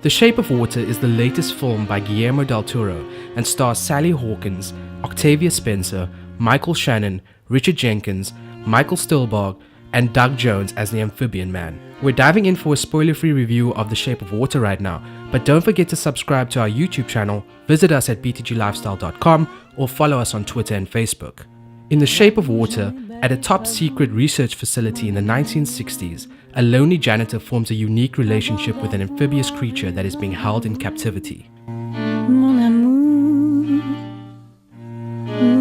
The Shape of Water is the latest film by Guillermo del Toro and stars Sally Hawkins, Octavia Spencer, Michael Shannon, Richard Jenkins, Michael Stuhlbarg, and Doug Jones as the Amphibian Man. We're diving in for a spoiler-free review of The Shape of Water right now, but don't forget to subscribe to our YouTube channel, visit us at btglifestyle.com, or follow us on Twitter and Facebook. In The Shape of Water, at a top-secret research facility in the 1960s, a lonely janitor forms a unique relationship with an amphibious creature that is being held in captivity.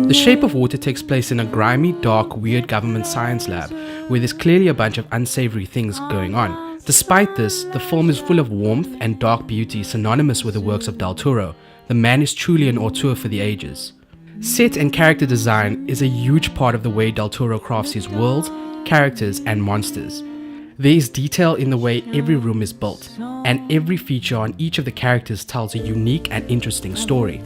The Shape of Water takes place in a grimy, dark, weird government science lab where there's clearly a bunch of unsavory things going on. Despite this, the film is full of warmth and dark beauty synonymous with the works of Del Toro. The man is truly an auteur for the ages. Set and character design is a huge part of the way Del Toro crafts his worlds, characters, and monsters. There is detail in the way every room is built, and every feature on each of the characters tells a unique and interesting story.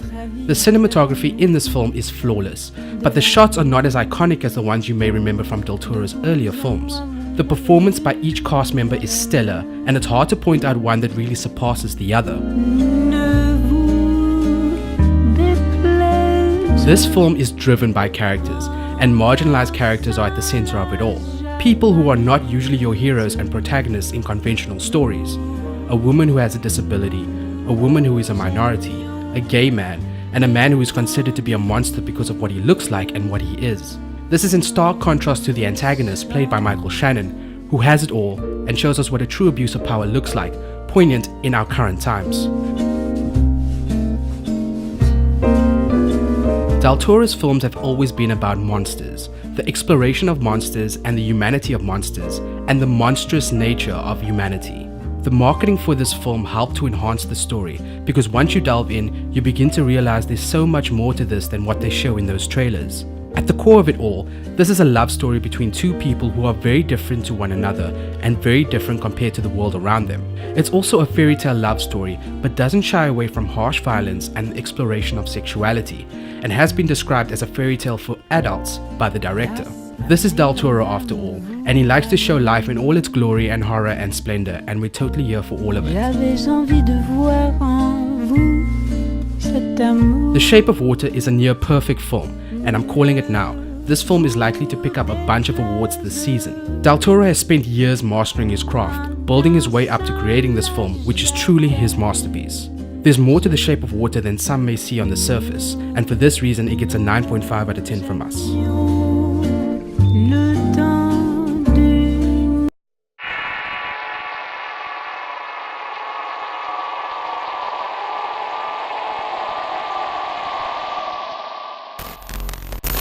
The cinematography in this film is flawless, but the shots are not as iconic as the ones you may remember from Del Toro's earlier films. The performance by each cast member is stellar, and it's hard to point out one that really surpasses the other. This film is driven by characters, and marginalized characters are at the center of it all. People who are not usually your heroes and protagonists in conventional stories. A woman who has a disability, a woman who is a minority, a gay man, and a man who is considered to be a monster because of what he looks like and what he is. This is in stark contrast to the antagonist played by Michael Shannon, who has it all and shows us what a true abuse of power looks like, poignant in our current times. Del Toro's films have always been about monsters, the exploration of monsters and the humanity of monsters, and the monstrous nature of humanity. The marketing for this film helped to enhance the story, because once you delve in, you begin to realize there's so much more to this than what they show in those trailers. At the core of it all, this is a love story between two people who are very different to one another and very different compared to the world around them. It's also a fairy tale love story, but doesn't shy away from harsh violence and the exploration of sexuality, and has been described as a fairy tale for adults by the director. This is Del Toro after all, and he likes to show life in all its glory and horror and splendor, and we're totally here for all of it. The Shape of Water is a near perfect film, and I'm calling it now. This film is likely to pick up a bunch of awards this season. Del Toro has spent years mastering his craft, building his way up to creating this film, which is truly his masterpiece. There's more to The Shape of Water than some may see on the surface, and for this reason it gets a 9.5 out of 10 from us.